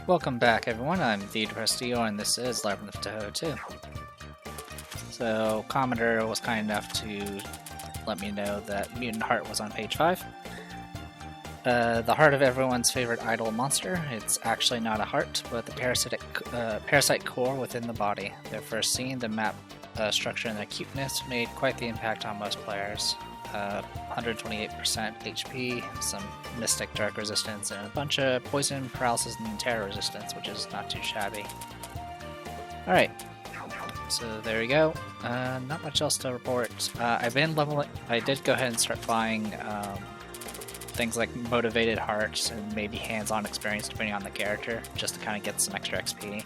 Welcome back, everyone. I'm the Depressed Dio, and this is Labyrinth of Touhou 2. So, Commodore was kind enough to let me know that Mutant Heart was on page 5. The heart of everyone's favorite idol monster. It's actually not a heart, but the parasite core within the body. Their first scene, the map structure and their cuteness made quite the impact on most players. 128% HP, some Mystic Dark resistance, and a bunch of poison, paralysis, and terror resistance, which is not too shabby. Alright, so there we go. Not much else to report. I've been leveling. I did go ahead and start buying things like Motivated Hearts and maybe hands-on experience depending on the character, just to kind of get some extra XP.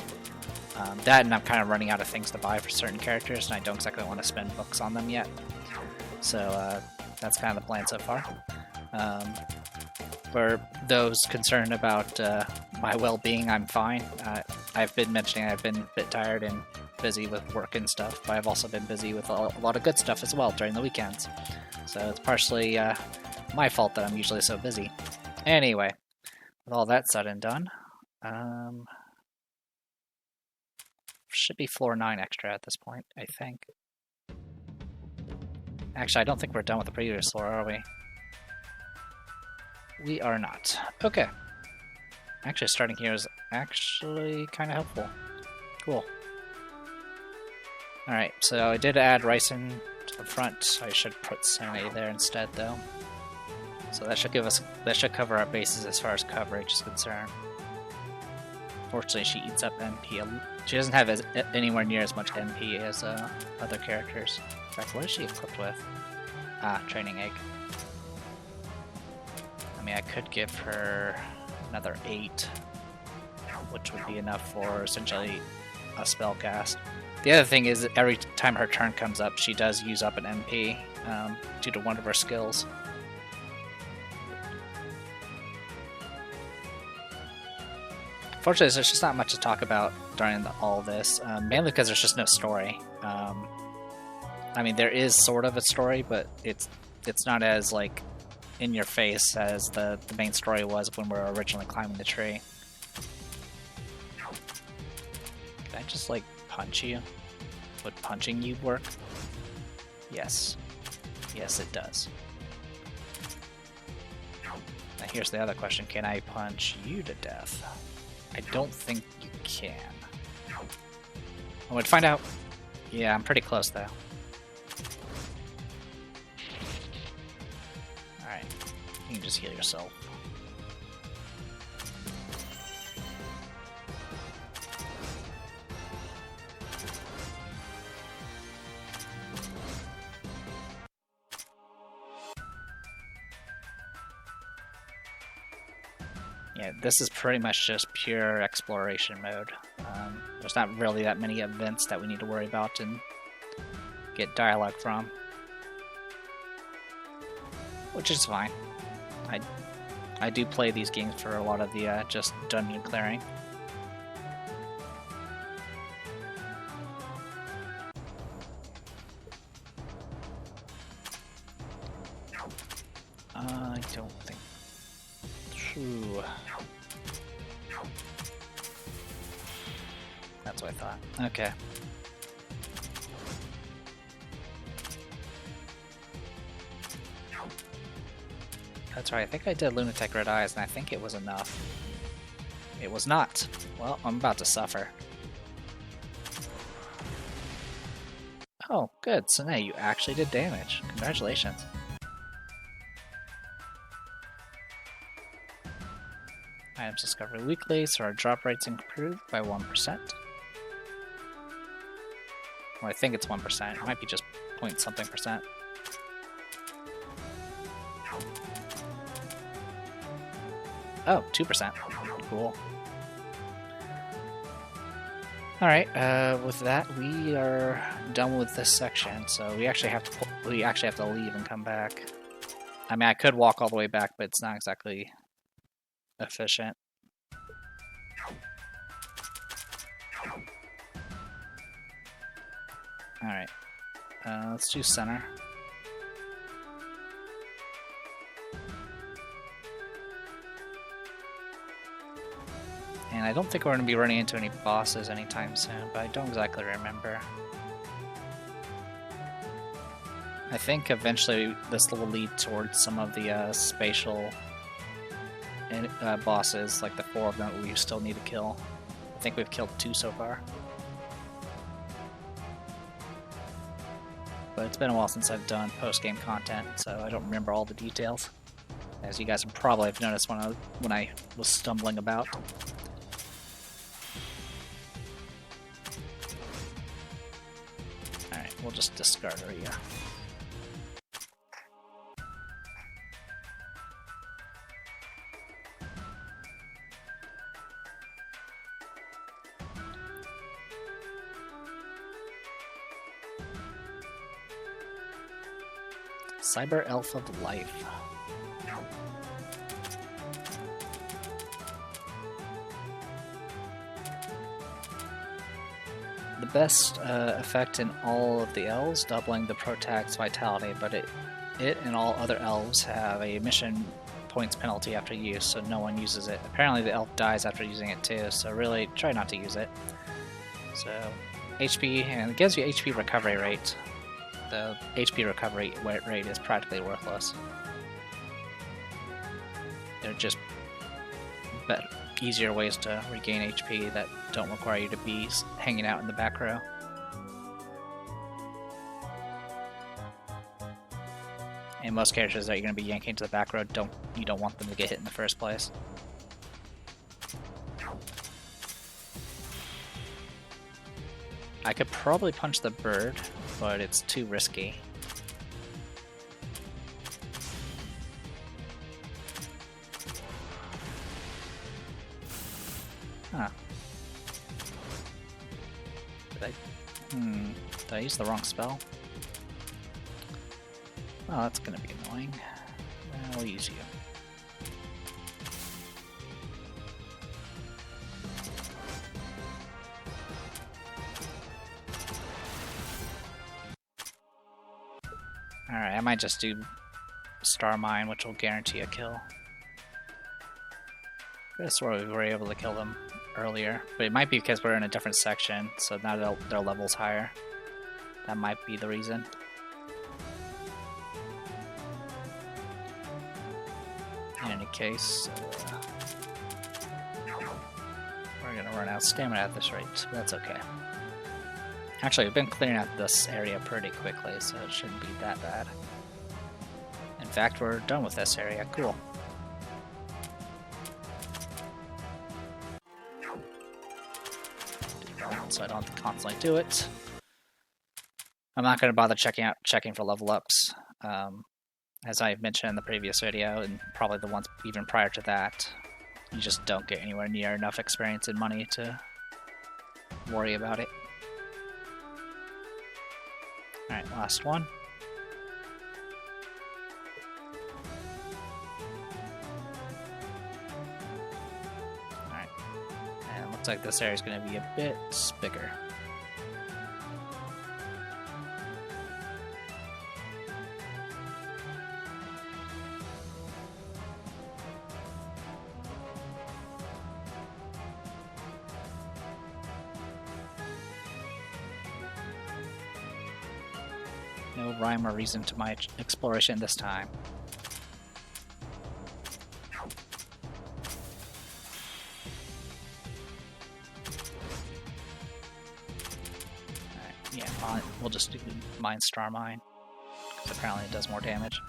That, and I'm kind of running out of things to buy for certain characters, and I don't exactly want to spend books on them yet. So that's kind of the plan so far. For those concerned about my well-being, I'm fine. I've been mentioning I've been a bit tired and busy with work and stuff, but I've also been busy with a lot of good stuff as well during the weekends. So it's partially my fault that I'm usually so busy. Anyway, with all that said and done, should be floor 9 extra at this point, I think. Actually, I don't think we're done with the previous floor, are we? We are not. Okay. Actually, starting here is actually kind of helpful. Cool. Alright, so I did add Ryson to the front. I should put Sanity there instead, though. So that should cover our bases as far as coverage is concerned. Fortunately, she eats up MP. She doesn't have anywhere near as much MP as other characters. In fact, what is she equipped with? Training Egg. I mean, I could give her another 8, which would be enough for essentially a spell cast. The other thing is that every time her turn comes up, she does use up an MP due to one of her skills. Fortunately, there's just not much to talk about during all this, mainly because there's just no story. I mean, there is sort of a story, but it's not as, like, in your face as the main story was when we were originally climbing the tree. Can I just, like, punch you? Would punching you work? Yes. Yes, it does. Now here's the other question. Can I punch you to death? I don't think you can. I would find out. Yeah, I'm pretty close, though. Alright. You can just heal yourself. Yeah, this is pretty much just pure exploration mode. There's not really that many events that we need to worry about and get dialogue from. Which is fine. I do play these games for a lot of the just dungeon clearing. I don't think... Ooh. That's what I thought. Okay. That's right, I think I did Lunatic Red Eyes, and I think it was enough. It was not. Well, I'm about to suffer. Oh, good. So now you actually did damage. Congratulations. Items discovered weekly, so our drop rate's improved by 1%. Well, I think it's 1%. It might be just point something %. Oh, 2%. Cool. Alright, with that, we are done with this section, so we actually have to leave and come back. I mean, I could walk all the way back, but it's not exactly efficient. Alright, let's do center. And I don't think we're going to be running into any bosses anytime soon, but I don't exactly remember. I think eventually this will lead towards some of the spatial bosses, like the 4 of them that we still need to kill. I think we've killed 2 so far. But it's been a while since I've done post-game content, so I don't remember all the details. As you guys probably have noticed when I was stumbling about. Alright, we'll just discard her here. Cyber Elf of Life. The best effect in all of the elves, doubling the protag's vitality, but it and all other elves have a mission points penalty after use, so no one uses it. Apparently the elf dies after using it too, so really try not to use it. So HP, and it gives you HP recovery rate. The HP recovery rate is practically worthless. They're just easier ways to regain HP that don't require you to be hanging out in the back row. And most characters that you're going to be yanking to the back row, you don't want them to get hit in the first place. I could probably punch the bird, but it's too risky. Huh. Did I use the wrong spell? Oh, that's gonna be annoying. I'll use you. Alright, I might just do Star Mine, which will guarantee a kill. I swear we were able to kill them earlier, but it might be because we're in a different section, so now their level's higher. That might be the reason. In any case, we're gonna run out of stamina at this rate, but that's okay. Actually, we've been clearing out this area pretty quickly, so it shouldn't be that bad. In fact, we're done with this area. Cool. So I don't have to constantly do it. I'm not going to bother checking for level ups. As I mentioned in the previous video, and probably the ones even prior to that, you just don't get anywhere near enough experience and money to worry about it. Alright, last one. Alright. And it looks like this area is going to be a bit bigger. No rhyme or reason to my exploration this time. Alright, yeah, we'll just do Mine Star Mine, because apparently it does more damage.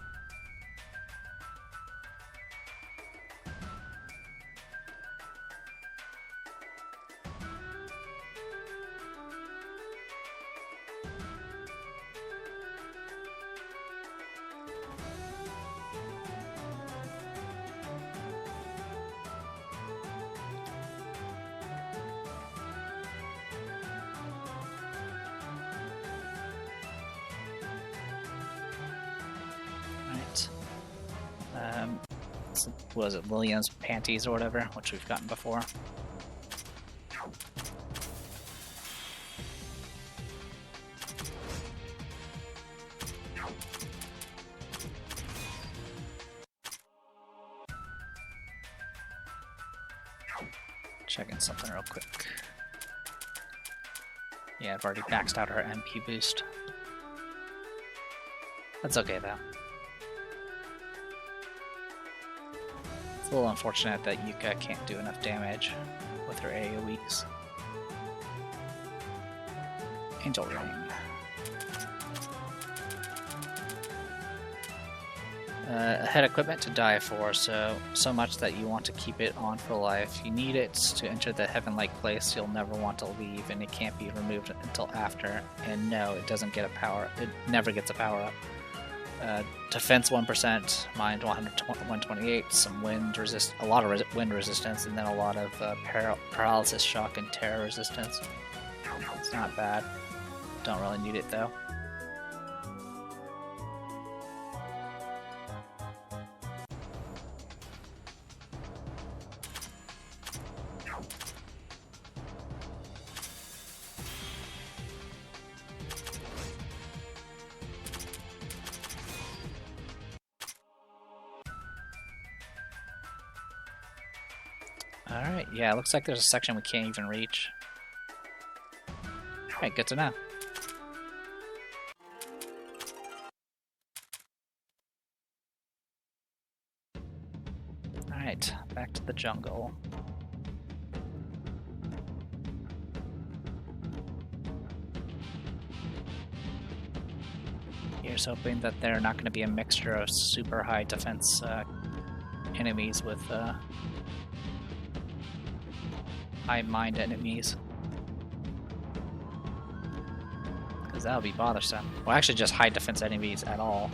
What was it, Lillian's Panties or whatever, which we've gotten before. Checking something real quick. Yeah, I've already maxed out her MP boost. That's okay though. It's a little unfortunate that Yuka can't do enough damage with her AoEs. Angel Ring. Head equipment to die for, so much that you want to keep it on for life. You need it to enter the heaven-like place you'll never want to leave, and it can't be removed until after. And no, it doesn't get a power. It never gets a power up. Defense 1%, mind 128, some wind resist, a lot of wind resistance, and then a lot of paralysis, shock, and terror resistance. It's not bad. Don't really need it though. Alright, yeah, it looks like there's a section we can't even reach. Alright, good to know. Alright, back to the jungle. Here's hoping that they're not going to be a mixture of super high defense enemies with high mind enemies. Because that would be bothersome. Well, actually just high defense enemies at all.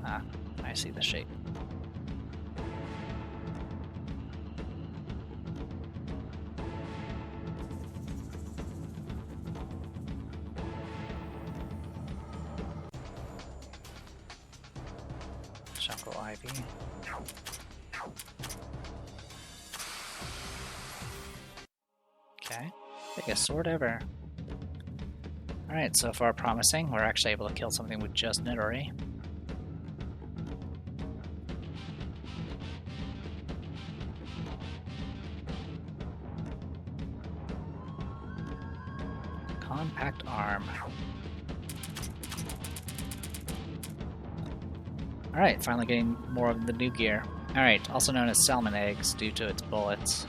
Ah, I see the shape. Jungle Ivy. Okay, biggest sword ever. Alright, so far promising. We're actually able to kill something with just Nidori. Compact arm. Alright, finally getting more of the new gear. Alright, also known as salmon eggs due to its bullets.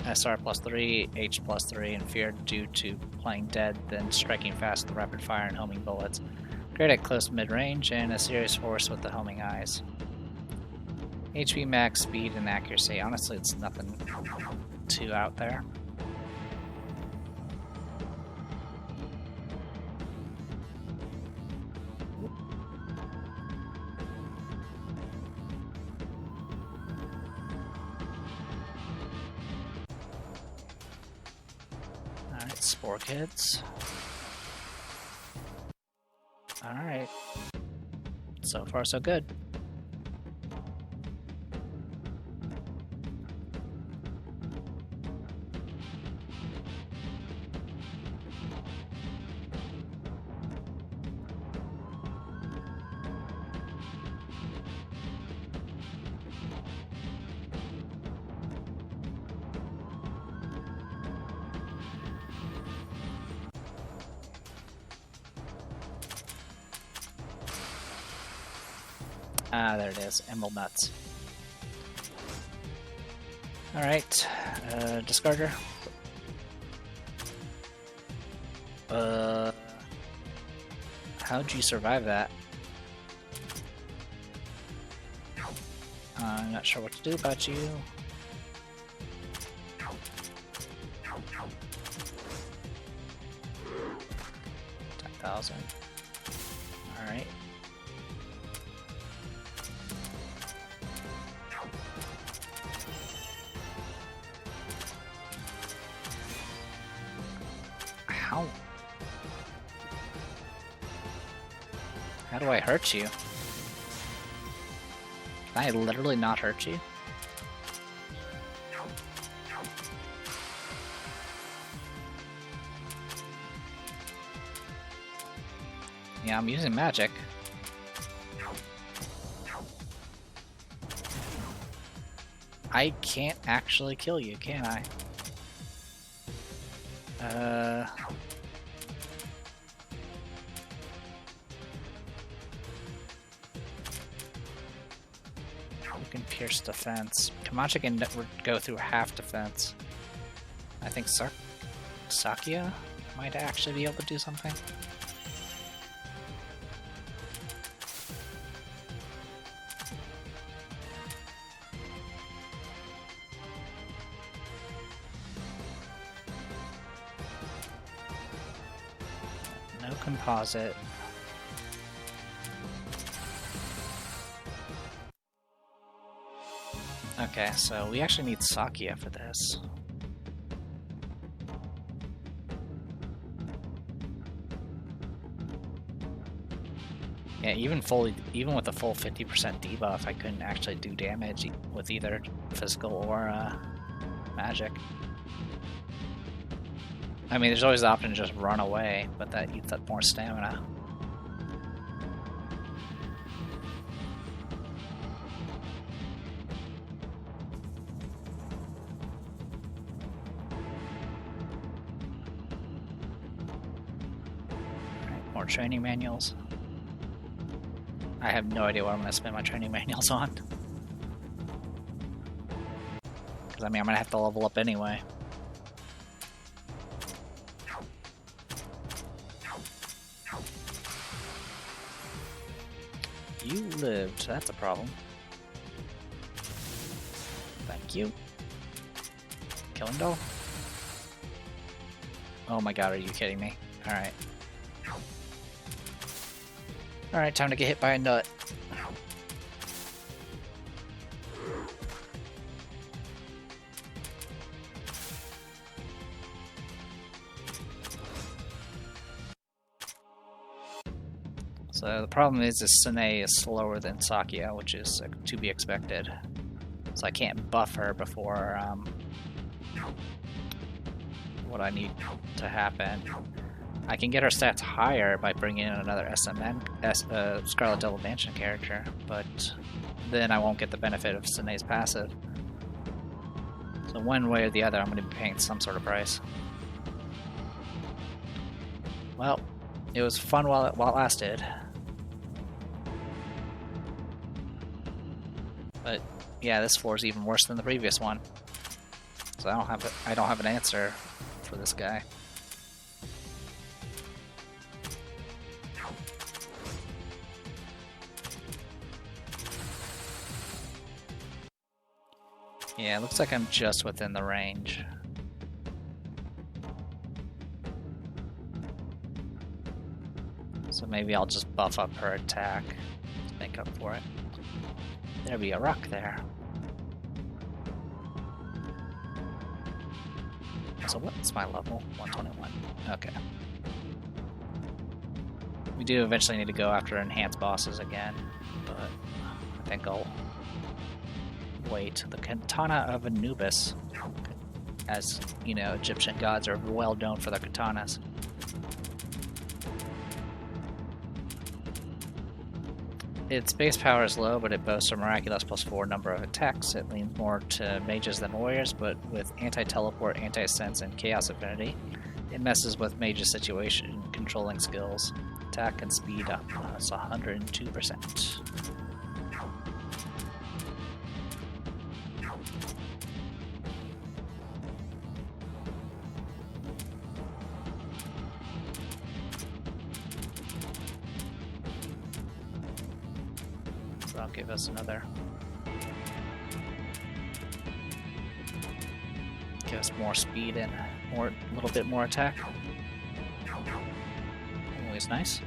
SR +3, H +3, and fear due to playing dead, then striking fast with rapid fire and homing bullets. Great at close mid-range, and a serious force with the homing eyes. HP max, speed, and accuracy. Honestly, it's nothing too out there. Alright, Spore Kids. Alright. So far, so good. Ah, there it is. Emerald Nuts. Alright. Discarder. How'd you survive that? I'm not sure what to do about you. 10,000. Alright. How do I hurt you? Can I literally not hurt you? Yeah, I'm using magic. I can't actually kill you, can I? You can pierce defense. Kamacha can go through half defense. I think Sakia might actually be able to do something. No composite. Okay, so we actually need Sakia for this. Yeah, even with a full 50% debuff, I couldn't actually do damage with either physical or magic. I mean, there's always the option to just run away, but that eats up more stamina. Alright, more training manuals. I have no idea what I'm going to spend my training manuals on. Because, I mean, I'm going to have to level up anyway. You lived. That's a problem. Thank you. Killing doll. Oh my god, are you kidding me? Alright. Alright, time to get hit by a nut. So the problem is Sine is slower than Sakia, which is to be expected. So I can't buff her before what I need to happen. I can get her stats higher by bringing in another Scarlet Devil Mansion character, but then I won't get the benefit of Sine's passive. So one way or the other, I'm going to be paying some sort of price. Well, it was fun while it lasted. But yeah, this floor is even worse than the previous one. So I don't have an answer for this guy. Yeah, it looks like I'm just within the range. So maybe I'll just buff up her attack to make up for it. There'll be a rock there. So what's my level? 121. Okay. We do eventually need to go after enhanced bosses again, but I think I'll wait. The Katana of Anubis. As you know, Egyptian gods are well known for their katanas. Its base power is low, but it boasts a miraculous +4 number of attacks. It leans more to mages than warriors, but with anti-teleport, anti-sense, and chaos affinity, it messes with mages' situation controlling skills. Attack and speed up. That's 102%. That'll give us another. Give us more speed and a little bit more attack. Always nice.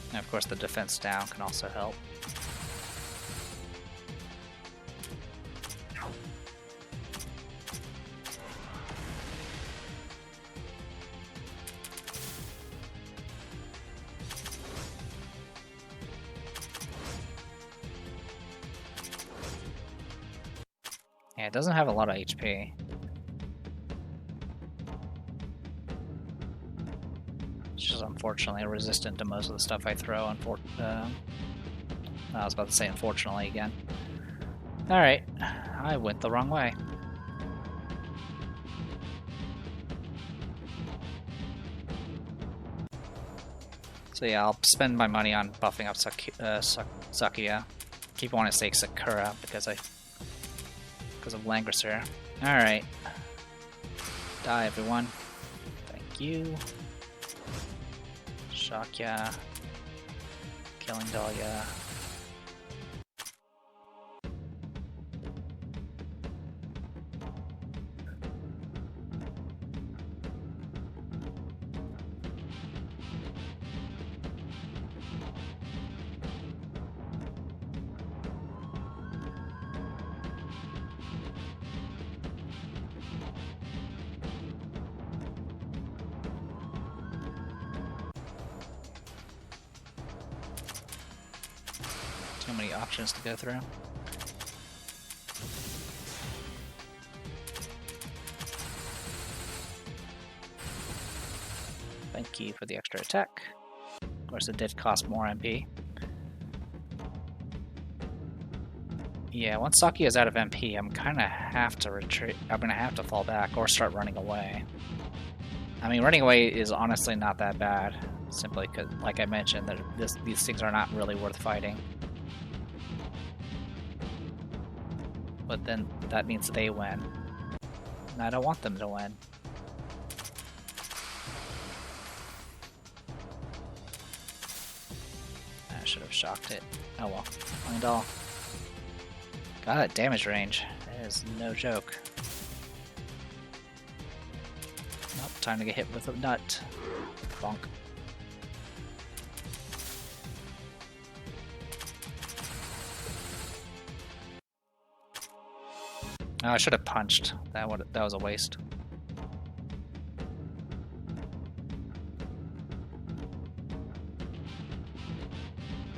And of course, the defense down can also help. Yeah, it doesn't have a lot of HP. She's unfortunately resistant to most of the stuff I throw. I was about to say unfortunately again. Alright, I went the wrong way. So yeah, I'll spend my money on buffing up Sakuya. Keep wanting to say Sakura because of Langrisser. Alright. Die, everyone. Thank you. Shakya. Killing Dahlia. Too many options to go through. Thank you for the extra attack. Of course, it did cost more MP. Yeah, once Saki is out of MP, I'm kind of have to retreat. I'm gonna have to fall back or start running away. I mean, running away is honestly not that bad, simply because, like I mentioned, these things are not really worth fighting. But then that means they win. And I don't want them to win. I should have shocked it. Oh well. Find all. God, that damage range. That is no joke. Nope, time to get hit with a nut. Bonk. Oh, I should have punched. That was a waste.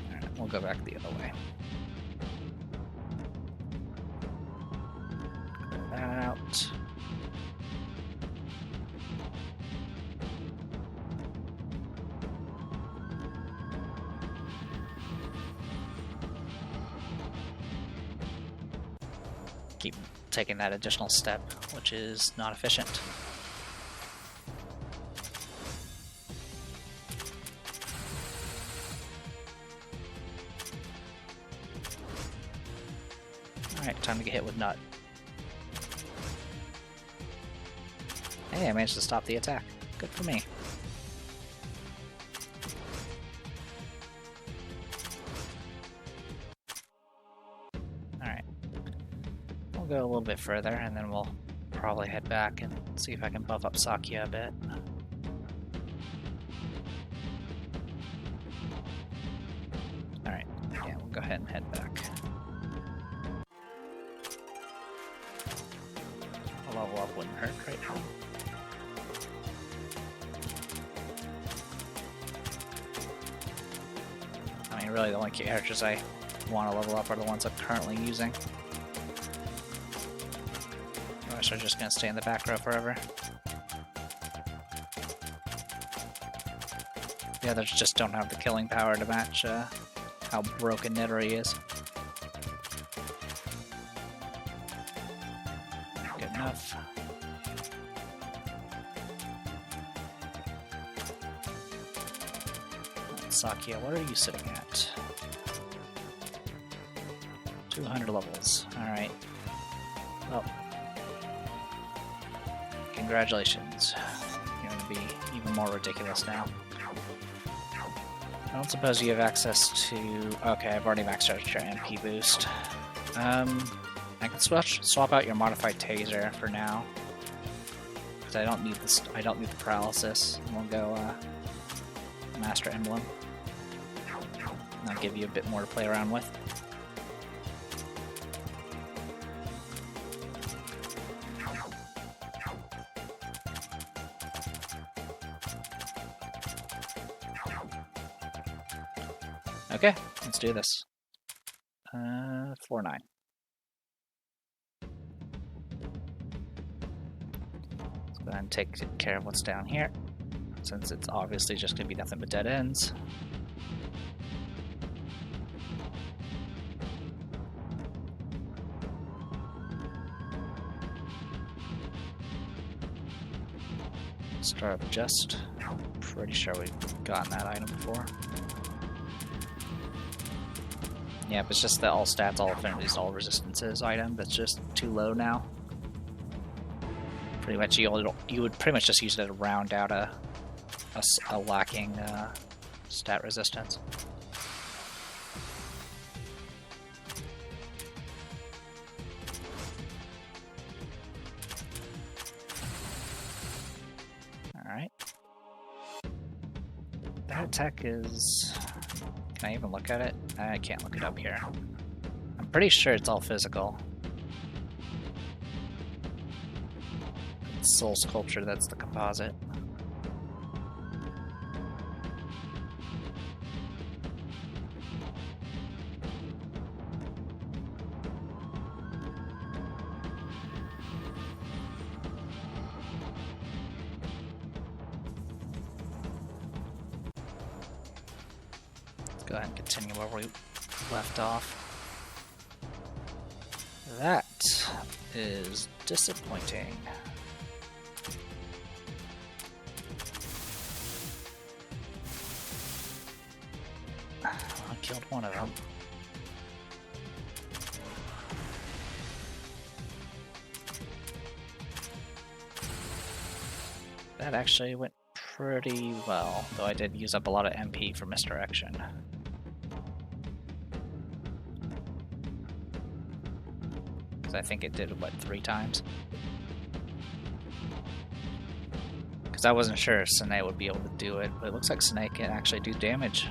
Alright, we'll go back the other way. Clear that out. Keep taking that additional step, which is not efficient. Alright, time to get hit with nut. Hey, I managed to stop the attack. Good for me. Go a little bit further and then we'll probably head back and see if I can buff up Sakya a bit. Alright, yeah, we'll go ahead and head back. A level up wouldn't hurt right now. I mean, really the only characters I want to level up are the ones I'm currently using. Are just gonna stay in the back row forever. The others just don't have the killing power to match how broken Nettery is. Good enough. Sakya, what are you sitting at? 200 levels. Alright. Well. Congratulations. You're going to be even more ridiculous now. I don't suppose you have access to... Okay, I've already maxed out your MP boost. I can swap out your modified taser for now. Because I don't need this. I don't need the paralysis. And we'll go Master Emblem. And I'll give you a bit more to play around with. Okay, let's do this. 4-9. Let's go ahead and take care of what's down here. since it's obviously just going to be nothing but dead ends. Start up just. Pretty sure we've gotten that item before. Yeah, but it's just the all stats, all affinities, all resistances item that's just too low now. Pretty much, you would pretty much just use it to round out a lacking stat resistance. Alright. That attack is... Can I even look at it? I can't look it up here. I'm pretty sure it's all physical. It's Soul Sculpture, that's the composite. Go ahead and continue where we left off. That is disappointing. I killed one of them. That actually went pretty well, though I did use up a lot of MP for misdirection. I think it did, what, 3 times? Because I wasn't sure if Sine would be able to do it, but it looks like Sine can actually do damage.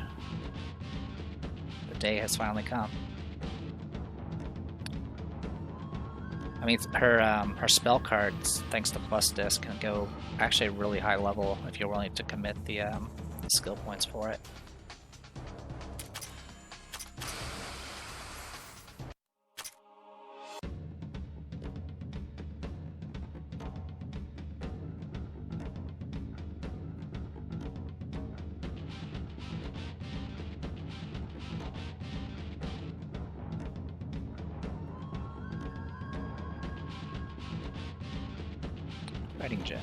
The day has finally come. I mean, her spell cards, thanks to Plus Disc, can go actually really high level if you're willing to commit the skill points for it. Fighting gem.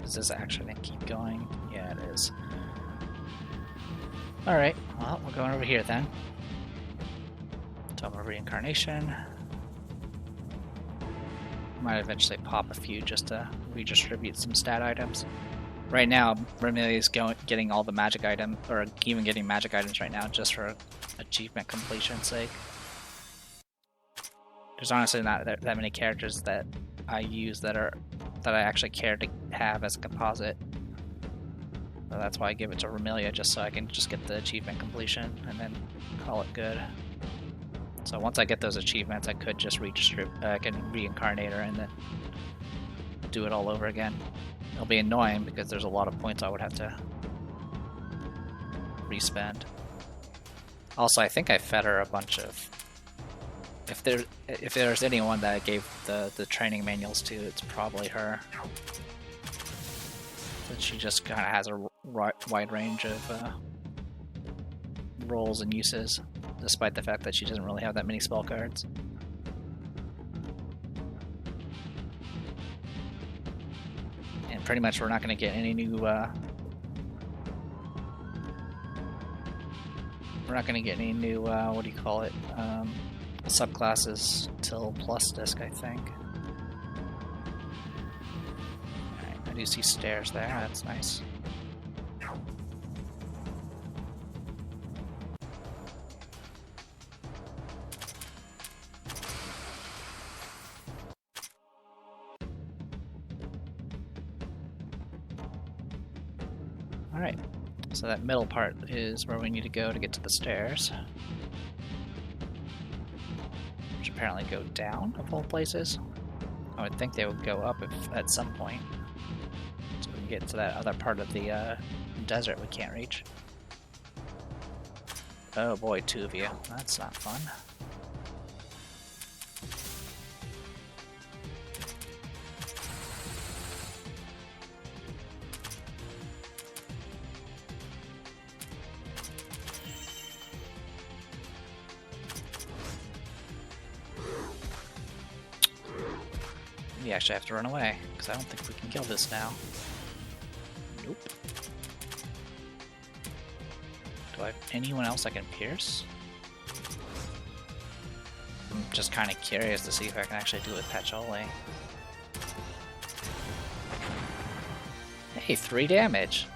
Is this actually gonna keep going? Yeah, it is. Alright, well, we're going over here then. Tome of Reincarnation. Might eventually pop a few just to redistribute some stat items. Right now, Remelia's getting all the magic items, or even getting magic items right now just for achievement completion's sake. There's honestly not that many characters that I use that I actually care to have as a composite. So that's why I give it to Remelia, just so I can just get the achievement completion and then call it good. So once I get those achievements, I could just I can reincarnate her and then do it all over again. It'll be annoying because there's a lot of points I would have to respend. Also, I think I fed her a bunch of... If there's anyone that I gave the training manuals to, it's probably her. But she just kind of has a wide range of roles and uses, despite the fact that she doesn't really have that many spell cards. And pretty much we're not going to get any new... we're not going to get any new, what do you call it? Subclasses till Plus Disc, I think. Alright, I do see stairs there, that's nice. Alright, so that middle part is where we need to go to get to the stairs. Which apparently go down, of all places. I would think they would go up at some point. So we can get to that other part of the desert we can't reach. Oh boy, 2 of you. That's not fun. We actually have to run away, because I don't think we can kill this now. Nope. Do I have anyone else I can pierce? I'm just kind of curious to see if I can actually do it with Patchouli. Hey, 3 damage!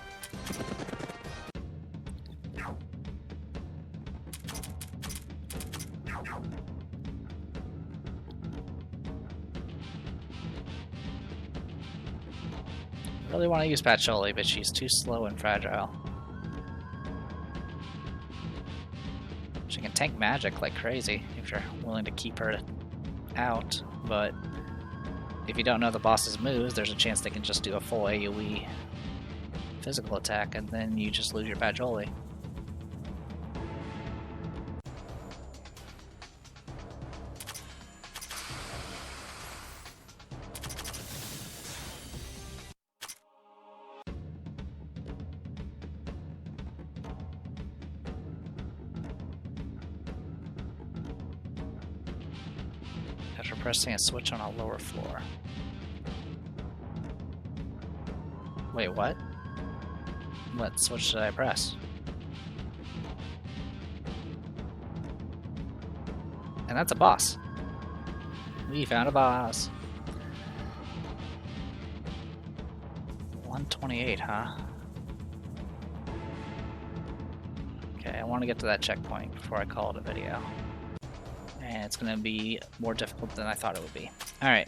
I really want to use Patchouli, but she's too slow and fragile. She can tank magic like crazy if you're willing to keep her out, but if you don't know the boss's moves, there's a chance they can just do a full AoE physical attack, and then you just lose your Patchouli. After pressing a switch on a lower floor. Wait, what? What switch did I press? And that's a boss. We found a boss. 128, huh? Okay, I want to get to that checkpoint before I call it a video. And it's going to be more difficult than I thought it would be. Alright.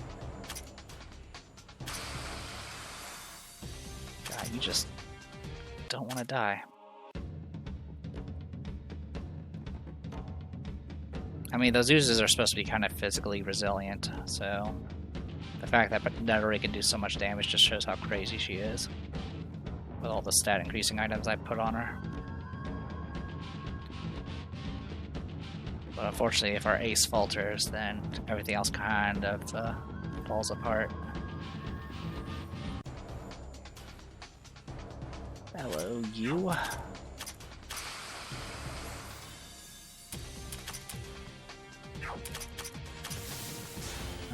God, you just don't want to die. I mean, those oozes are supposed to be kind of physically resilient, so the fact that Nettery can do so much damage just shows how crazy she is. With all the stat increasing items I put on her. But unfortunately, if our ace falters, then everything else kind of falls apart. Hello, you. I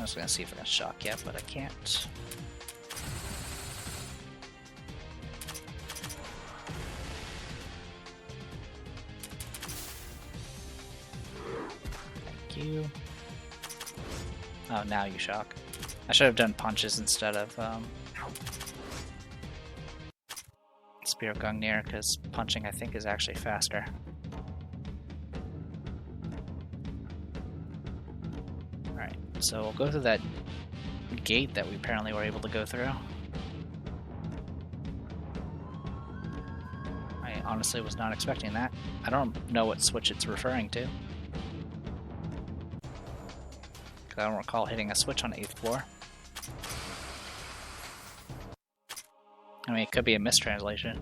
was gonna see if I can shock you, but I can't. You. Oh, now you shock. I should have done punches instead of Spear of Gungnir, because punching I think is actually faster. Alright, so we'll go through that gate that we apparently were able to go through. I honestly was not expecting that. I don't know what switch it's referring to. I don't recall hitting a switch on the 8th floor. I mean, it could be a mistranslation.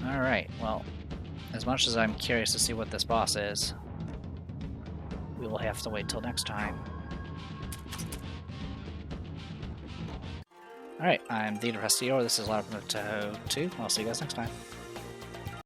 Alright, well, as much as I'm curious to see what this boss is, we will have to wait till next time. Alright, I'm the Castillo, this is Labyrinth of Touhou 2, I'll see you guys next time.